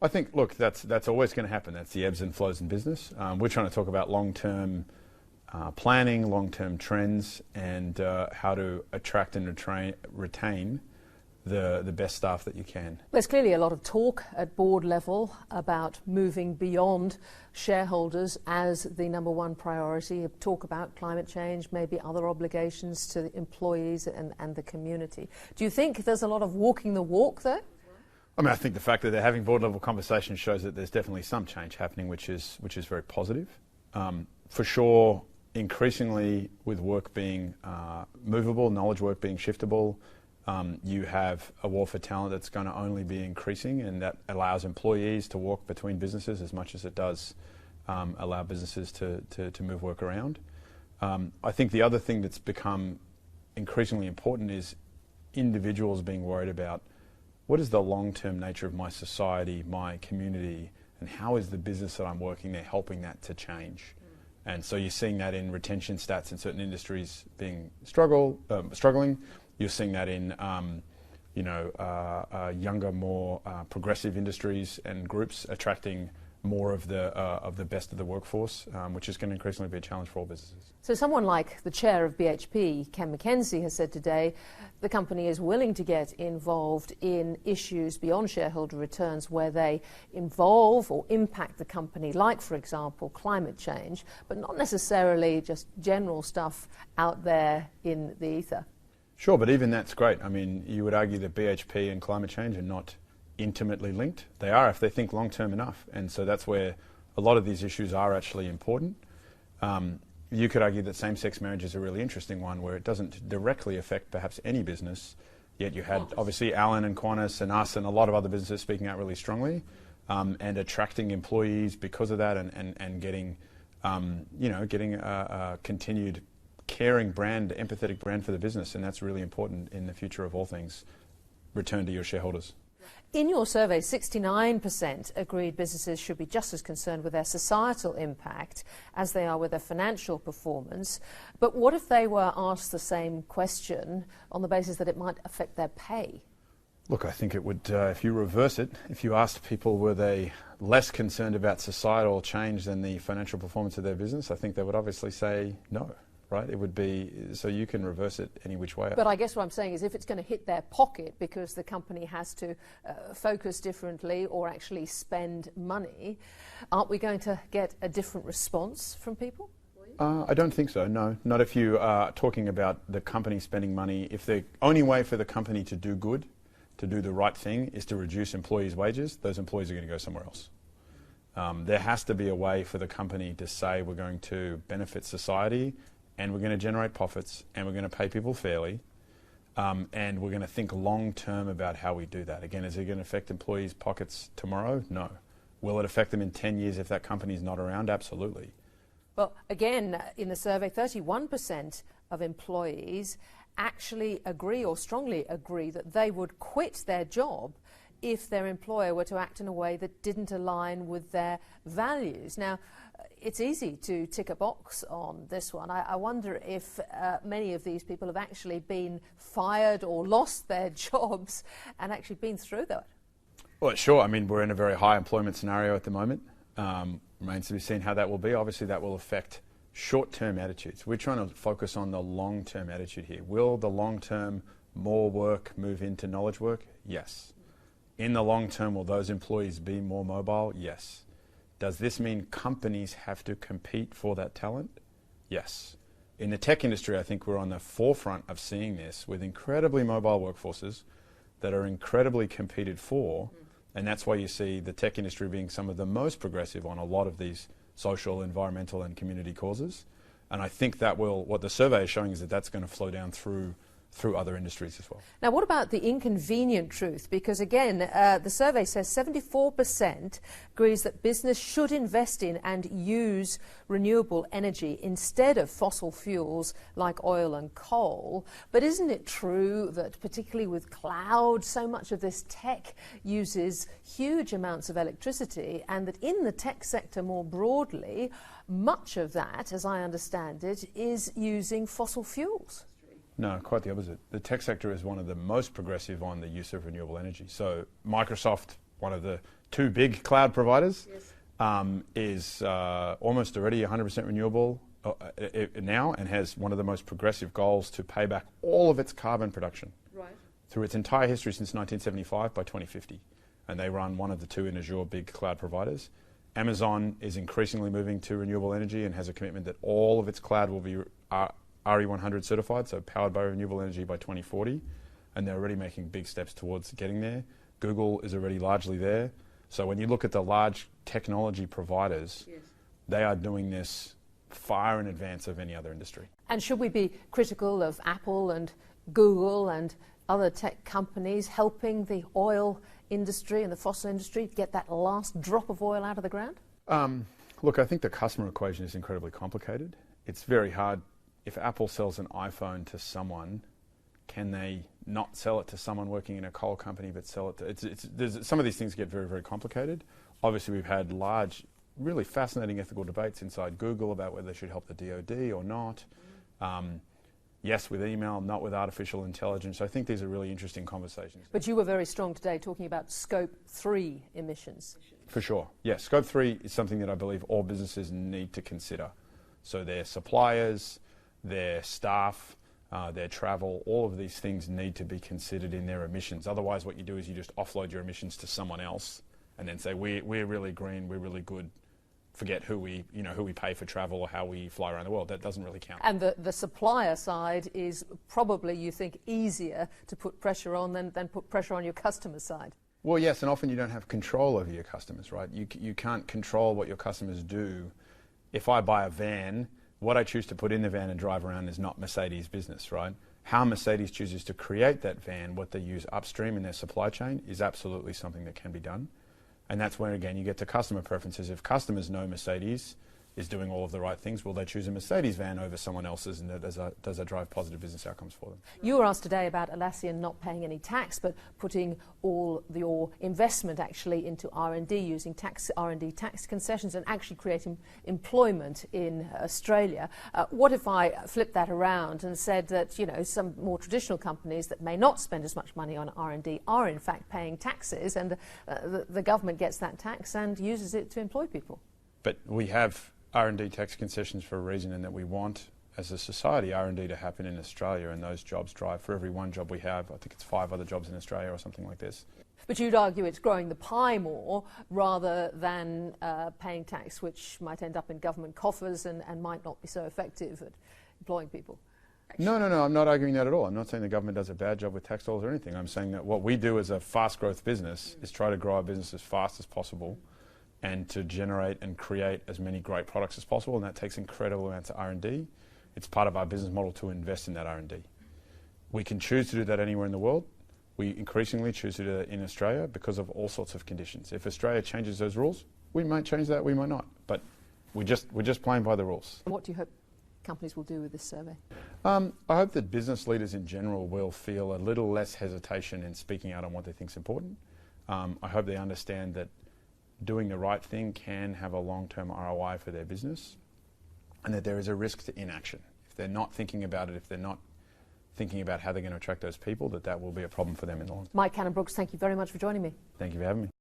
I think, look, that's always going to happen. That's the ebbs and flows in business. We're trying to talk about long-term planning, long-term trends, and how to attract and retain the best staff that you can. There's clearly a lot of talk at board level about moving beyond shareholders as the number one priority. Talk about climate change, maybe other obligations to the employees and the community. Do you think there's a lot of walking the walk there? I mean, I think the fact that they're having board level conversations shows that there's definitely some change happening, which is very positive. For sure, increasingly with work being movable, knowledge work being shiftable, you have a war for talent that's going to only be increasing, and that allows employees to walk between businesses as much as it does allow businesses to move work around. I think the other thing that's become increasingly important is individuals being worried about what is the long-term nature of my society, my community, and how is the business that I'm working there helping that to change? And so you're seeing that in retention stats in certain industries being struggling. You're seeing that in younger, more progressive industries and groups attracting more of the best of the workforce, which is going to increasingly be a challenge for all businesses. So someone like the chair of BHP, Ken McKenzie, has said today the company is willing to get involved in issues beyond shareholder returns where they involve or impact the company, like, for example, climate change, but not necessarily just general stuff out there in the ether. Sure, but even that's great. I mean, you would argue that BHP and climate change are not intimately linked. They are if they think long-term enough. And so that's where a lot of these issues are actually important. You could argue that same-sex marriage is a really interesting one where it doesn't directly affect perhaps any business, yet you had obviously Alan and Qantas and us and a lot of other businesses speaking out really strongly and attracting employees because of that and getting a continued caring brand, empathetic brand for the business, and that's really important in the future of all things. Return to your shareholders. In your survey, 69% agreed businesses should be just as concerned with their societal impact as they are with their financial performance. But what if they were asked the same question on the basis that it might affect their pay? Look, I think it would, if you reverse it, if you asked people were they less concerned about societal change than the financial performance of their business, I think they would obviously say no. Right? It would be, so you can reverse it any which way. But I guess what I'm saying is if it's going to hit their pocket because the company has to focus differently or actually spend money, aren't we going to get a different response from people? I don't think so, no. Not if you are talking about the company spending money. If the only way for the company to do good, to do the right thing, is to reduce employees' wages, those employees are going to go somewhere else. There has to be a way for the company to say we're going to benefit society and we're going to generate profits, and we're going to pay people fairly, and we're going to think long-term about how we do that. Again, is it going to affect employees' pockets tomorrow? No. Will it affect them in 10 years if that company's not around? Absolutely. Well, again, in the survey, 31% of employees actually agree or strongly agree that they would quit their job if their employer were to act in a way that didn't align with their values. Now, it's easy to tick a box on this one. I wonder if many of these people have actually been fired or lost their jobs and actually been through that. Well, sure. I mean, we're in a very high employment scenario at the moment. Remains to be seen how that will be. Obviously, that will affect short-term attitudes. We're trying to focus on the long-term attitude here. Will the long-term more work move into knowledge work? Yes. In the long term, will those employees be more mobile? Yes. Does this mean companies have to compete for that talent? Yes. In the tech industry, I think we're on the forefront of seeing this with incredibly mobile workforces that are incredibly competed for, and that's why you see the tech industry being some of the most progressive on a lot of these social, environmental and community causes. And I think that will, what the survey is showing is that that's going to flow down through other industries as well. Now, what about the inconvenient truth? Because again, the survey says 74% agrees that business should invest in and use renewable energy instead of fossil fuels like oil and coal. But isn't it true that particularly with cloud, so much of this tech uses huge amounts of electricity, and that in the tech sector more broadly, much of that, as I understand it, is using fossil fuels? No, quite the opposite. The tech sector is one of the most progressive on the use of renewable energy. So Microsoft, one of the two big cloud providers, is almost already 100% renewable now, and has one of the most progressive goals to pay back all of its carbon production through its entire history since 1975 by 2050. And they run one of the two in Azure big cloud providers. Amazon is increasingly moving to renewable energy and has a commitment that all of its cloud will be RE100 certified, so powered by renewable energy by 2040. And they're already making big steps towards getting there. Google is already largely there. So when you look at the large technology providers, they are doing this far in advance of any other industry. And should we be critical of Apple and Google and other tech companies helping the oil industry and the fossil industry get that last drop of oil out of the ground? Look, I think the customer equation is incredibly complicated. It's very hard. If Apple sells an iPhone to someone, can they not sell it to someone working in a coal company but sell it to... some of these things get very, very complicated. Obviously, we've had large, really fascinating ethical debates inside Google about whether they should help the DoD or not. Yes, with email, not with artificial intelligence. I think these are really interesting conversations. But you were very strong today talking about Scope 3 emissions. For sure. Yes, Scope 3 is something that I believe all businesses need to consider. So their suppliers, their staff, their travel, all of these things need to be considered in their emissions. Otherwise, what you do is you just offload your emissions to someone else and then say, we're really green, we're really good. Forget who we pay for travel or how we fly around the world. That doesn't really count. And the supplier side is probably, you think, easier to put pressure on than put pressure on your customer side. Well, yes, and often you don't have control over your customers, right? You can't control what your customers do. If I buy a van, what I choose to put in the van and drive around is not Mercedes' business, right? How Mercedes chooses to create that van, what they use upstream in their supply chain, is absolutely something that can be done. And that's where, again, you get to customer preferences. If customers know Mercedes is doing all of the right things, will they choose a Mercedes van over someone else's, and does that drive positive business outcomes for them? You were asked today about Atlassian not paying any tax, but putting all your investment actually into R&D, using R&D tax concessions and actually creating employment in Australia. What if I flipped that around and said that, some more traditional companies that may not spend as much money on R&D are in fact paying taxes, and the government gets that tax and uses it to employ people? But we have R&D tax concessions for a reason, and that we want, as a society, R&D to happen in Australia, and those jobs drive. For every one job we have, I think it's 5 other jobs in Australia or something like this. But you'd argue it's growing the pie more rather than paying tax, which might end up in government coffers and might not be so effective at employing people. No, I'm not arguing that at all. I'm not saying the government does a bad job with tax dollars or anything. I'm saying that what we do as a fast growth business is try to grow our business as fast as possible and to generate and create as many great products as possible, and that takes incredible amounts of R&D. It's part of our business model to invest in that R&D. We can choose to do that anywhere in the world. We increasingly choose to do that in Australia because of all sorts of conditions. If Australia changes those rules, we might change that, we might not, but we're just playing by the rules. What do you hope companies will do with this survey? I hope that business leaders in general will feel a little less hesitation in speaking out on what they think is important. I hope they understand that doing the right thing can have a long-term ROI for their business, and that there is a risk to inaction. If they're not thinking about it, if they're not thinking about how they're going to attract those people, that will be a problem for them in the long term. Mike Cannon-Brookes, thank you very much for joining me. Thank you for having me.